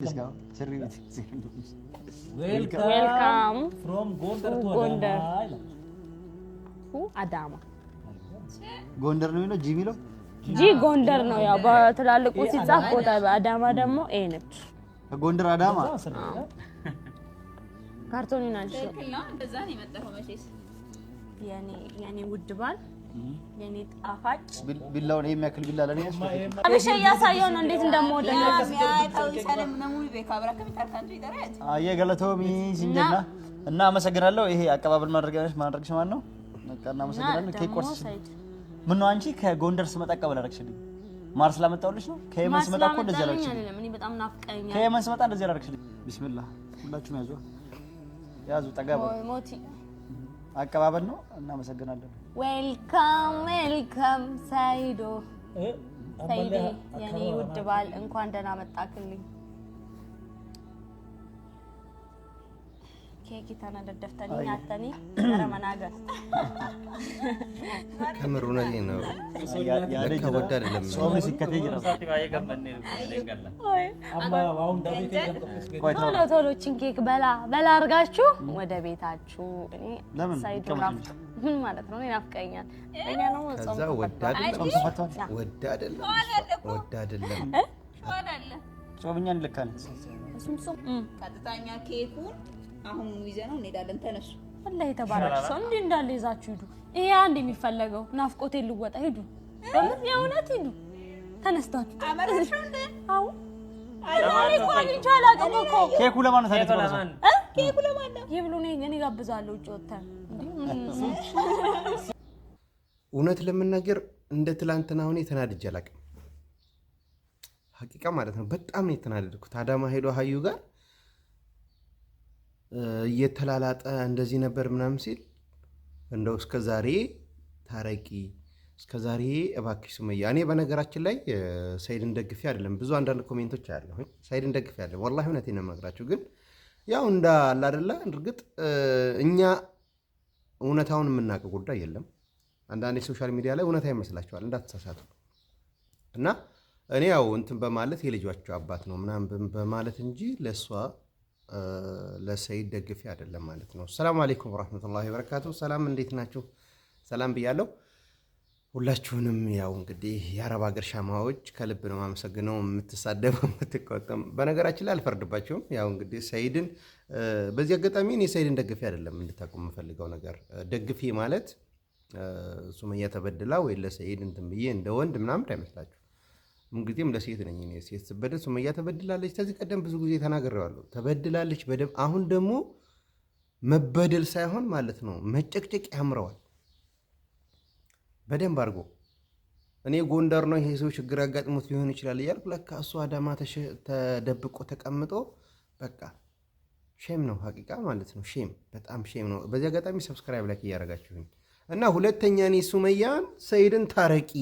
Welcome from Gondar to Adama. ጎንደር ነው የሚለው ጂ የሚለው ጂ ጎንደር ነው ያው በትላልቁ ሲጻፍ ቦታ በአዳማ ደግሞ ኤ ነች ጎንደር አዳማ ካርቶኒ ናቸው ትክክል ነው እንደዛ ነው የመጣው መቼስ የኔ ውድ ባል የኔ ጣፋጭ ቢላውን የሚያክል ቢላ ለኔ ያስፈልጋል አብሽ ያሳየው ነው እንዴት እንደምወደው ያታው ሰለም ነው ሙሉ በካብራ ከሚታርካንቱ ይደረያት አየገለቶሚ ሲንጀና እና አመሰግናለሁ ይሄ አቀባበል ማድረግሽ ማን ነው ነቀና አመሰግናለሁ ኬክ ቆርስ ምን ነው አንቺ ከጎንደር ስመጣ አቀባበል አደረግሽልኝ ማር ስላመጣውልሽ ነው ከየመን ስመጣ እኮ እንደዚህ አደረግሽልኝ እኔ በጣም ናፍቀኛል ከየመን ስመጣ እንደዚህ አደረግሽልኝ ቢስሚላህ ሁላችሁም ያዙ ጠጋባ ሞቲ አቀባበል ነው እና አመሰግናለሁ ዌልካም ሳይዶ ሳይዶ የኔ ውድ ባል እንኳን ደህና መጣክልኝ ኬክ ተናደደፍተኝ አተኒ ረመናገር ከምሩነኝ ነው ከወዳ አይደለም ጾም ሲከተይ ይራሳት ቶሎ ኬክ በላ አርጋችሁ ወደ ቤታችሁ እኔ ሳይዶ ምን ማለት ነው ናፍቀኛል እኛ ነው ጾም ወዳ አይደለም ጾምኛን ልካል እሱም ቀጥታኛ ኬኩን አሁን ይዘነው እንሄዳለን ተነሱ ወላሂ ተባረክ ሰው እንዴ እንዳለ ይዛችሁ ሂዱ ይሄ አንድ የሚፈለገው ናፍቆቴ ልወጣ ሂዱ በምን የእውነት ሂዱ ተነስታችሁ አመረሽ እንደ አው አለይኩም አልቻላ ቀቆ ኬኩ ለማን ነው ታዲያ ኬኩ ለማን ነው ይብሉ እኔ ጋብዛለሁ ጮታ እውነት ለምናገር እንደ ትላንትና ሆነ ተናድጄ አላውቅም ሐቂቃ ማለት ነው በጣም ነው የተናደድኩት አዳማ ሄዶ ሀዩ ጋር እየተላላጠ እንደዚህ ነበር ምናምን ሲል እንደው እስከዛሬ ታረቂ እስከዛሬ እባክሽ ሱመያ እኔ በነገራችን ላይ ሰይድን ደግፌ አይደለም ብዙ አንዳንድ ኮሜንቶች አያለሁ ሰይድን ደግፌ አይደለም ወላሂ እውነቴን ነው የምነግራችሁ ግን ያው እንዳለ አይደለ እርግጥ እኛ እውነታውን የምናውቀው ጉዳይ የለም አንዳንድ ሶሻል ሚዲያ ላይ እውነታ ይመስላችኋል እንዳትሳሳቱ እና እኔ ያው እንትን በማለት የልጆቹ አባት ነው ምናምን በማለት እንጂ ለሰይድ ደግፌ አይደለም ማለት ነው ሰላም አለይኩም ወራህመቱላሂ ወበረካቱ ሰላም እንዴት ናችሁ ሰላም ብያለሁ ሁላችሁንም ያው እንግዲህ የአረብ ሀገር ሻማዎች ከልብ ነው ማመሰግነው የምትሳደቡ የምትቆጠም በነገራችን ላይ አልፈርድባችሁም ያው እንግዲህ ሰይድን በዚህ አጋጣሚ እኔ ሰይድን ደግፌ አይደለም እንድታቁም የምፈልገው ነገር ደግፌ ማለት ሱመያ ተበድላ ወይ ለሰይድ እንትን ብዬ እንደ ወንድ ምናምን አይመስላችሁ እንግዲህም ለሴት ነኝ እኔ ሴት ተበደል ሱመያ ተበድላለች ከዚህ ቀደም ብዙ ጊዜ ተናግሬዋለሁ ተበድላለች በደም አሁን ደግሞ መበደል ሳይሆን ማለት ነው መጨቅጨቅ ያምረዋል በደንብ አድርጎ እኔ ጎንደር ነው ይሄ ሰው ችግር ያጋጥሙት ሊሆን ይችላል እያልኩ ለካ እሱ አዳማ ተደብቆ ተቀምጦ በቃ ሼም ነው ሐቂቃ ማለት ነው ሼም በጣም ሼም ነው በዚህ አጋጣሚ ሰብስክራይብ ላይክ እያደረጋችሁኝ እና ሁለተኛ እኔ ሱመያን ሰይድን ታረቂ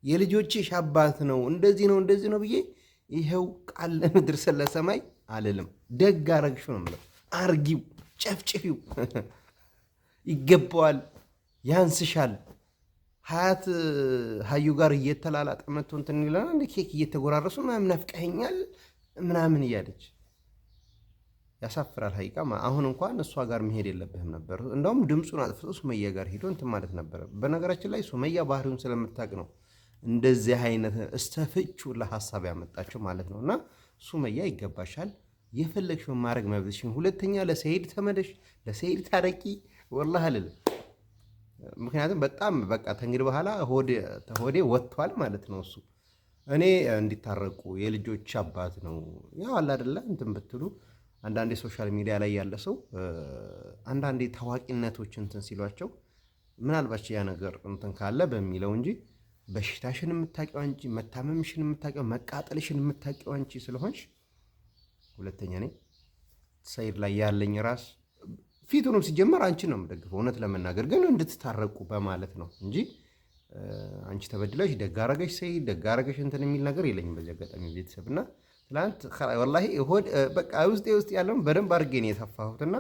የልጆችሽ አባት ነው እንደዚህ ነው ብዬ ይሄው ቃል ለምድር ስለሰማይ አልልም ደግ አረግሽ ነው ማለት አርጊው ጨፍጭፊው ይገባዋል ያንስሻል ሀያት ሀዩ ጋር እየተላላጠ መጥቶ እንትን ይላል እንደ ኬክ እየተጎራረሱ ምናምን ናፍቀኸኛል ምናምን እያለች ያሳፍራል ሀቂቃ አሁን እንኳን እሷ ጋር መሄድ የለብህም ነበር እንደውም ድምፁን አጥፍቶ ሱመያ ጋር ሄዶ እንትን ማለት ነበር በነገራችን ላይ ሱመያ ባህሪውን ስለምታውቅ ነው እንደዚህ አይነት እስተፍቹ ለሐሳብ ያመጣቸው ማለት ነውና ሱመያ ይገባሻል የፈለግሽው ማድረግ መብትሽን ሁለተኛ ለሰይድ ተመለሽ ለሰይድ ታረቂ ወላሂ አለል ምክንያቱም በጣም በቃ ተንግዲህ በኋላ ሆዴ ወጥቷል ማለት ነው እሱ እኔ እንዲታረቁ የልጆች አባት ነው ያው አለ አይደለ እንትን ብትሉ አንዳንዴ ሶሻል ሚዲያ ላይ ያለ ሰው አንዳንዴ ታዋቂነቶች እንትን ሲሏቸው ምናልባት ያ ነገር እንትን ካለ በሚለው እንጂ በሽታሽን የምታውቂው አንቺ መታመምሽን የምታውቂው መቃጠልሽን የምታውቂው አንቺ ስለሆንሽ ሁለተኛ ነኝ ሰይድ ላይ ያለኝ ራስ ፊቱንም ሲጀመር አንቺ ነው የምደግፈው እውነት ለመናገር ግን እንድትታረቁ በማለት ነው እንጂ አንቺ ተበድለሽ ደጋረገሽ ሰይድ ደጋረገሽ እንትን የሚል ነገር የለኝም በዚህ አጋጣሚ ቤተሰብና ትላንት ወላሂ በቃ ውስጥ ያለው በደንብ አድርጌ ነው የሰፋሁትና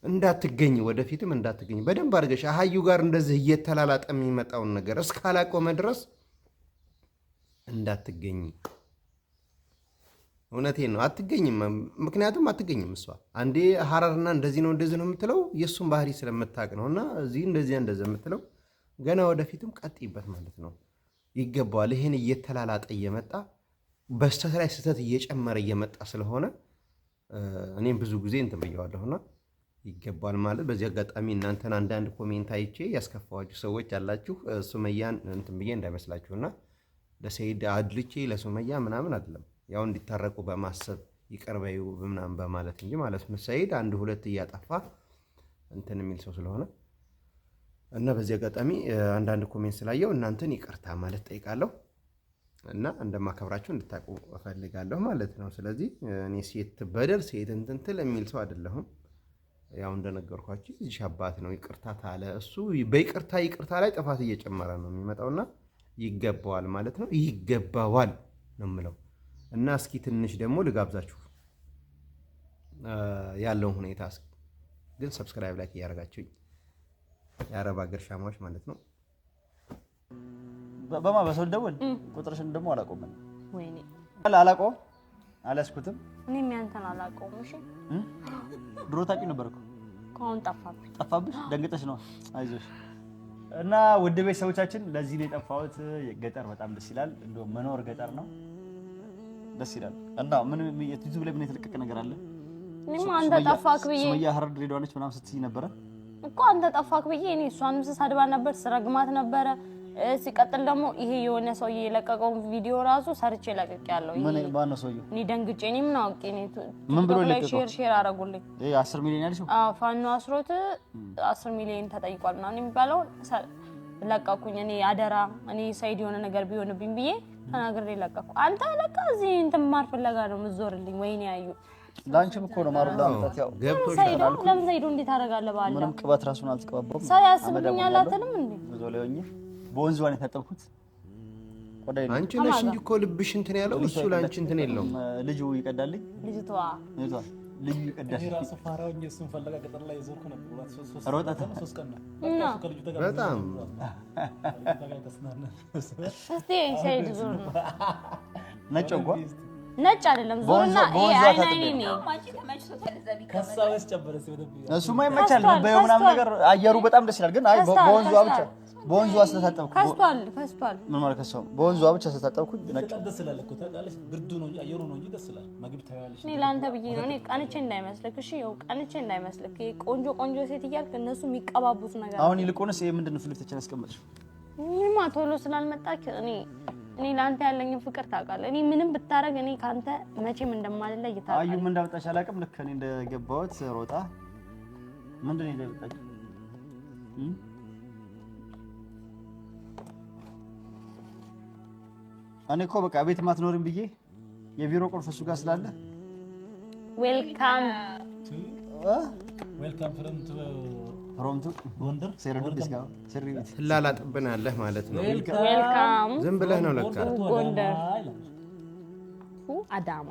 እንዳትገኝ ወደፊትም እንዳትገኝ በደንብ አድርገሽ አሃዩ ጋር እንደዚህ እየተላላጠ የሚመጣውን ነገር እስካላቆመ ድረስ እንዳትገኝ እውነቴን ነው አትገኝም። ምክንያቱም አትገኝም እሷ አንዴ ሀረርና እንደዚህ ነው የምትለው የእሱን ባህሪ ስለምታውቅ ነው። እና እዚህ እንደዚህ የምትለው ገና ወደፊትም ቀጥይበት ማለት ነው። ይገባዋል። ይሄን እየተላላጠ እየመጣ በስተት ላይ ስህተት እየጨመረ እየመጣ ስለሆነ እኔም ብዙ ጊዜ እንትን ብየዋለሁና ይገባል ማለት። በዚህ አጋጣሚ እናንተን አንዳንድ ኮሜንት አይቼ ያስከፋዋችሁ ሰዎች አላችሁ። ሱመያን እንትን ብዬ እንዳይመስላችሁና ለሰይድ አድልቼ ለሱመያ ምናምን አይደለም፣ ያው እንዲታረቁ በማሰብ ይቀርበዩ ምናምን በማለት እንጂ ማለት ነው። ሰይድ አንድ ሁለት እያጠፋ እንትን የሚል ሰው ስለሆነ እና በዚህ አጋጣሚ አንዳንድ ኮሜንት ስላየው እናንተን ይቅርታ ማለት ጠይቃለሁ እና እንደማከብራችሁ እንድታውቁ እፈልጋለሁ ማለት ነው። ስለዚህ እኔ ሴት በደል ሴት እንትን ትል የሚል ሰው አይደለሁም። ያው እንደነገርኳችሁ እዚህ አባት ነው ይቅርታ ታለ እሱ በይቅርታ ላይ ጥፋት እየጨመረ ነው የሚመጣውና ይገባዋል ማለት ነው። ይገባዋል ነው የምለው እና እስኪ ትንሽ ደግሞ ልጋብዛችሁ ያለውን ሁኔታ ግን ሰብስክራይብ ላይክ እያደረጋችሁኝ የአረብ ሀገር ሻማዎች ማለት ነው። በማ በሰው ደውል ቁጥርሽን ደግሞ አላቆም ወይኔ አላቆም አላስኩትም። እኔም ያንተን አላቆም። እሺ ድሮ ታውቂ ነበርኩ አሁን ጠፋብሽ። ደንግጠሽ ነው። አይዞሽ። እና ውድ ቤተሰቦቻችን ለዚህ ነው የጠፋሁት። ገጠር በጣም ደስ ይላል። እንደው መኖር ገጠር ነው ደስ ይላል። እና ምን ዩቲዩብ ላይ ምን የተለቀቀ ነገር አለ? እኔማ አንተ ጠፋክ ብዬ ሱመያ ሀረር ድሬዳዋ ነች ምናምን ስትይ ነበረ እኮ አንተ ጠፋክ ብዬ እኔ እሷንም ስሳድባ ነበር፣ ስረግማት ነበረ። ሲቀጥል ደግሞ ይሄ የሆነ ሰውዬ የለቀቀው ቪዲዮ ራሱ ሰርቼ ለቅቄያለሁ። ምን ባነው ሰውዬው? እኔ ደንግጬ እኔ ምን አውቄ እኔ ምን ብሎ ለቀቀው? ሼር አደረጉልኝ። 10 ሚሊዮን ያልሽው? አዎ ፋኖ አስሮት 10 ሚሊዮን ተጠይቋል ምናምን የሚባለው ለቀኩኝ። እኔ አደራ እኔ ሰይድ የሆነ ነገር ቢሆንብኝ ብዬ ተናግሬ ለቀኩ። አንተ ለካ እዚህ እንትን ማር ፍለጋ ነው የምትዞርልኝ። ወይኔ ያዩ ላንቺም እኮ ነው ማሩላ አምጣት። ያው ሰይዶ ለምን ሰይዶ እንዴት ታደርጋለህ? ባላ ምንም ቅባት ራሱን አልተቀባባም። ሰው ያስብኛል አትልም እንዴ? ብዙ ላይ ሆኜ በወንዝ ዋን የታጠብኩት ቆዳይ ነው። አንቺ ነሽ እንጂ እኮ ልብሽ እንትን ያለው እሱ ላንቺ እንትን የለውም። ልጁ ይቀዳልኝ ልጅቷ ልዩ ይቀዳል። ራሱ ፋራው እሱን ፈለጋ ገጠር ላይ ይዞርኩ ነበር። ሮጣታ 3 ቀን ነው በጣም እስቲ ሰይድ ዞር ነው ነጭ እንኳን ነጭ አይደለም ዞርና አይናይኔ ነው ከሳውስ ጨበረ ሲወደ እሱማ ይመቻል። በየው ምናምን ነገር አየሩ በጣም ደስ ይላል። ግን አይ በወንዙ ስለታጠብኩ ከስቷል። ምን ማለት ከሰው በወንዙ ብቻ ስለታጠብኩ ነጭ ደስ ይላል እኮ ታውቃለሽ። ብርዱ ነው እንጂ አየሩ ነው እንጂ ደስ ይላል። ምግብ ታያለሽ። እኔ ላንተ ብዬ ነው። እኔ ቀንቼ እንዳይመስልክ እሺ። ያው ቀንቼ እንዳይመስልክ ቆንጆ ሴት እያልክ እነሱ የሚቀባቡት ነገር አሁን ይልቁንስ ይሄ ምንድነው ፍልፍልተችን ያስቀመጥሽው? ምንም ቶሎ ስላልመጣክ እኔ ላንተ ያለኝን ፍቅር ታውቃለህ። እኔ ምንም ብታረግ እኔ ካንተ መቼም እንደማልለይ ታውቃለህ። አዩም እንዳመጣሽ አላውቅም። ልክ እኔ እንደገባሁት ሮጣ ምንድነው ይደልጣች እኔ እኮ በቃ ቤት ማትኖርም ብዬ የቢሮ ቁልፍ እሱ ጋር ስላለ ዌልካም ፍሮም ቱ ጎንደር ትላላጥብናለህ ማለት ነው። ዌልካም ዝም ብለህ ነው ለካ ጎንደር አዳማ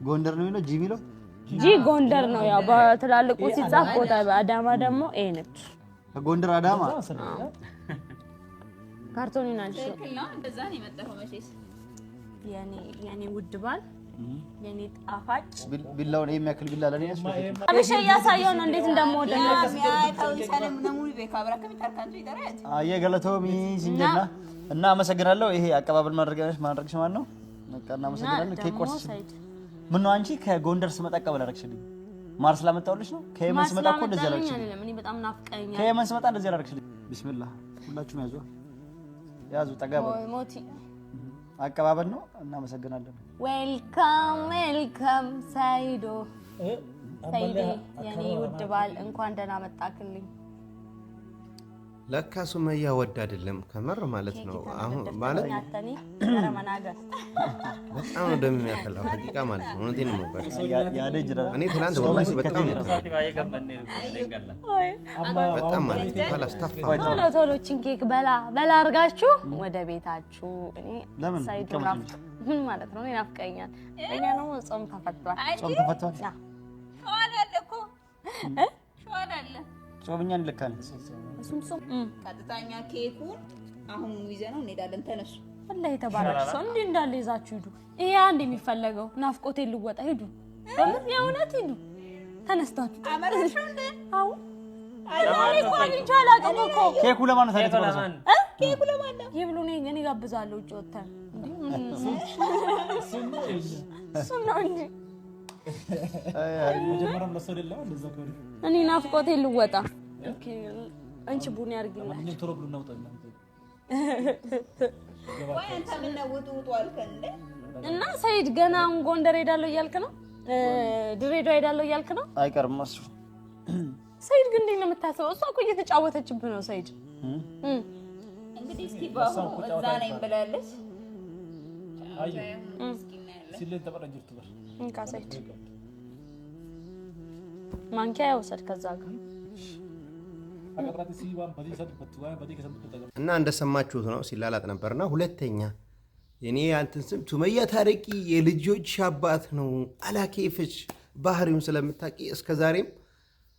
ጎንደር ነው የሚለው ጂ የሚለው ጂ ጎንደር ነው። ያው በትላልቁ ሲጻፍ ቦታ በአዳማ ደግሞ ኤ ነች። ጎንደር አዳማ ካርቶኒ ናቸው። ትክክል እንደዛ ነው የመጣው መቼስ የኔ ውድ ባል የኔ ጣፋጭ ቢላውን የሚያክል ቢላ ለኔ ያስፈልግ አብሽ ያሳየው ነው እንዴት እንደምወደው ያታው ይሰለም ነሙሪ በካብራ ከሚታርካንቱ ይደረያት አየ ገለቶሚ ሲንጀና እና አመሰግናለሁ። ይሄ አቀባበል ማድረግሽ ማን ነው? በቃ እናመሰግናለን። ኬክ ቆርስ ምን ነው አንቺ ከጎንደር ስመጣ አቀባበል አደረግሽልኝ ማር ስላመጣሁልሽ ነው። ከየመን ስመጣ እኮ እንደዚህ አደረግሽልኝ። እኔ በጣም ናፍቀኛል። ከየመን ስመጣ እንደዚህ አደረግሽልኝ። ቢስሚላህ ሁላችሁም ያዙ ጠጋባ ሞቲ አቀባበል ነው። እናመሰግናለን። ዌልካም ሰይዶ የኔ ውድ ባል እንኳን ደህና መጣክልኝ። ለካ ሱመያ ወድ አይደለም ከመር ማለት ነው። አሁን ማለት በጣም ነው ደም የሚያፈላው ሐቂቃ ማለት ነው። እውነቴን ነው ማለት እኔ ትናንት ወላሂ በጣም ማለት ነው። ቶሎ ኬክ በላ አድርጋችሁ ወደ ቤታችሁ። እኔ ሰይድ ምን ማለት ነው? ናፍቀኛል። እኛ ነው ጾም ተፈቷል። ጾምኛን ልካል ቀጥታኛ ኬኩን አሁን ይዘነው እንሄዳለን። ተነሱ والله የተባረከ ሰው እንዴ እንዳለ ይዛችሁ ሂዱ ይሄ አንድ የሚፈለገው ናፍቆቴ ልወጣ ሂዱ በምን የእውነት ሂዱ ተነስታችሁ አመረሽ እንዴ አው አይ ቆይ እንቻላቀም እኮ ኬኩ ለማን ነው ታዲያ? ኬኩ ለማን ነው? ይብሉ እኔ ጋብዛለሁ ውጭ ወጣን እንዴ ምን ሱና እንዴ መጀመሪያም ለሰው አይደለም እንደዛ ከሆነ እኔ ናፍቆቴ ልወጣ ኦኬ አንቺ ቡኒ አርጊልኝ ምን ቶሎ ብሎ እናውጣ ወይ አንተ ምን ነው ውጡ አልከን እንዴ እና ሰይድ ገና ጎንደር ሄዳለሁ እያልክ ነው ድሬዳዋ ሄዳለሁ እያልክ ነው አይቀርም እሱ ሰይድ ግን እንዴት ነው የምታስበው እሷ እኮ እየተጫወተችብህ ነው ሰይድ እንግዲህ እስኪ ባሁ እዛ ነኝ ብላለች አይ ሲለን ተበረጅት ትበር እንካ ሰይድ ማንኪያ ያውሰድ ከዛ ጋር አቀራቲ ሲባን በዚህ ሰዓት በትዋይ በዚህ ከሰምተው እና እንደሰማችሁት ነው ሲላላጥ ነበርና ሁለተኛ እኔ አንተን ስም ሱመያ ታረቂ የልጆች አባት ነው አላኬፍሽ ባህሪውን ስለምታቂ እስከዛሬም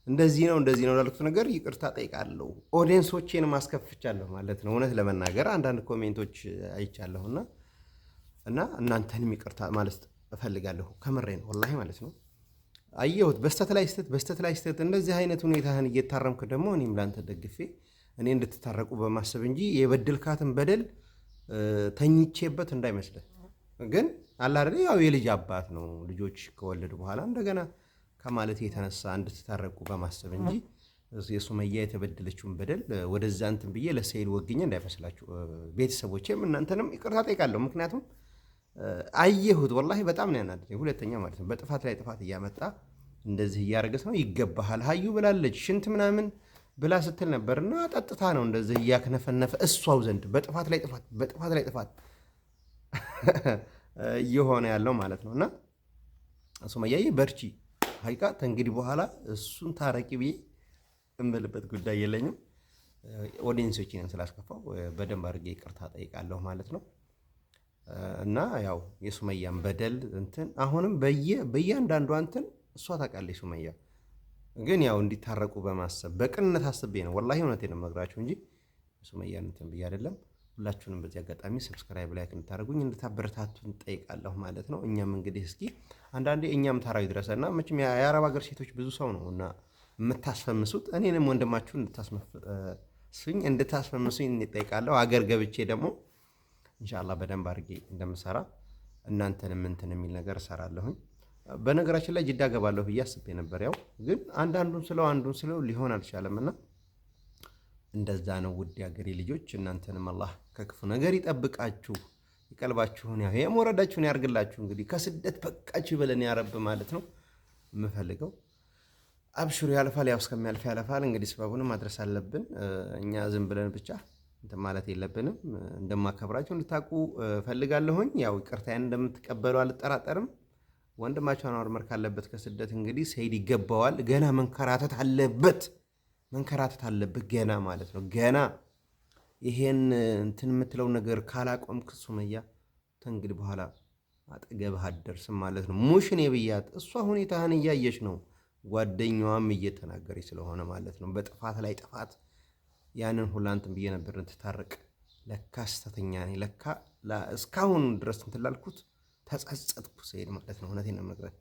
እንደዚህ ነው ላልኩት ነገር ይቅርታ ጠይቃለሁ ኦዲየንሶቼን ማስከፍቻለሁ ማለት ነው እውነት ለመናገር አንዳንድ ኮሜንቶች አይቻለሁና እና እናንተንም ይቅርታ ማለት እፈልጋለሁ ከምሬ ነው ወላሂ ማለት ነው አየሁት በስተት ላይ ስተት እንደዚህ አይነት ሁኔታህን እየታረምክ ደግሞ እኔም ላንተ ደግፌ እኔ እንድትታረቁ በማሰብ እንጂ የበደልካትን በደል ተኝቼበት እንዳይመስልህ ግን አላ አይደል ያው የልጅ አባት ነው ልጆች ከወለዱ በኋላ እንደገና ከማለት የተነሳ እንድትታረቁ በማሰብ እንጂ የሱመያ የተበደለችውን በደል ወደዛ እንትን ብዬ ለሰይድ ወግኜ እንዳይመስላችሁ ቤተሰቦቼም እናንተንም ይቅርታ ጠይቃለሁ ምክንያቱም አየሁት ወላሂ በጣም ነው ያናደደኝ ሁለተኛ ማለት ነው በጥፋት ላይ ጥፋት እያመጣ እንደዚህ እያረገስ ነው ይገባሃል ሀዩ ብላለች ሽንት ምናምን ብላ ስትል ነበርና ጠጥታ ነው እንደዚህ እያከነፈነፈ እሷው ዘንድ በጥፋት ላይ ጥፋት እየሆነ ያለው ማለት ነውና ሱመያዬ በርቺ ሀይቃ እንግዲህ በኋላ እሱን ታረቂ ብዬ እምልበት ጉዳይ የለኝም ኦዲየንሶችን ስላስከፋው በደንብ አድርጌ ይቅርታ ጠይቃለሁ ማለት ነው እና ያው የሱመያን በደል እንትን አሁንም በእያንዳንዱ እንትን እሷ ታውቃለች ሱመያ ግን ያው እንዲታረቁ በማሰብ በቅንነት አስቤ ነው ወላሂ እውነቴን ነው የምነግራችሁ እንጂ ሱመያን እንትን ብዬ አይደለም ሁላችሁንም በዚህ አጋጣሚ ሰብስክራይብ ላይክ እንድታደርጉኝ እንድታበረታቱን ጠይቃለሁ ማለት ነው እኛም እንግዲህ እስኪ አንዳንዴ እኛም ታራዊ ድረሰና መቼም የአረብ ሀገር ሴቶች ብዙ ሰው ነው እና የምታስፈምሱት እኔንም ወንድማችሁን እንድታስፈምሱኝ እንጠይቃለሁ አገር ገብቼ ደግሞ ኢንሻአላህ በደንብ አድርጌ እንደምሰራ እናንተንም እንትን የሚል ነገር እሰራለሁኝ በነገራችን ላይ ጅዳ ገባለሁ ብዬ አስቤ ነበር ያው ግን አንዱን ስለው ሊሆን አልቻለምና እንደዛ ነው ውድ ያገሬ ልጆች እናንተንም አላህ ከክፉ ነገር ይጠብቃችሁ ይቀልባችሁን ያው የሞረዳችሁን ያርግላችሁ እንግዲህ ከስደት በቃችሁ ይበለን ያ ረብ ማለት ነው የምፈልገው አብሽሩ ያልፋል ያው እስከሚያልፍ ያልፋል እንግዲህ ስባቡን ማድረስ አለብን እኛ ዝም ብለን ብቻ እንት ማለት የለብንም እንደማከብራችሁ እንድታቁ ፈልጋለሁኝ ያው ይቅርታዬን እንደምትቀበሉ አልጠራጠርም ወንድማችሁ አንዋር መርካ አለበት ከስደት እንግዲህ ሰይድ ይገባዋል ገና መንከራተት አለበት ገና ማለት ነው ገና ይሄን እንትን የምትለው ነገር ካላቆምክ ሱመያ ተንግዲህ በኋላ አጠገብህ አትደርስም ማለት ነው ሙሽኔ ብያት እሷ ሁኔታህን እያየች ነው ጓደኛዋም እየተናገረች ስለሆነ ማለት ነው በጥፋት ላይ ጥፋት ያንን ሁላንተም ብዬ ነበር እንድታረቅ ለካ ስተተኛ ነኝ ለካ እስካሁን ድረስ እንትላልኩት ተጸጸትኩ ሰይድ ማለት ነው እውነቴን ነው የምነግርህ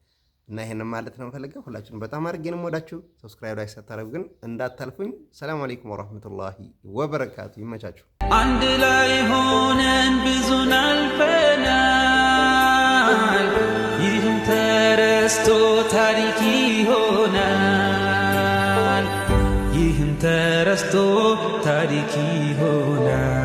እና ይሄን ማለት ነው ፈልገው ሁላችሁም በጣም አድርጌንም ወዳችሁ ሰብስክራይብ ላይ ሳታረጉ ግን እንዳታልፉኝ ሰላም አለይኩም ወራህመቱላሂ ወበረካቱ ይመቻችሁ አንድ ላይ ሆነን ብዙን አልፈናል ይህም ተረስቶ ታሪክ ይሆናል ይህም ተረስቶ ታሪክ ይሆናል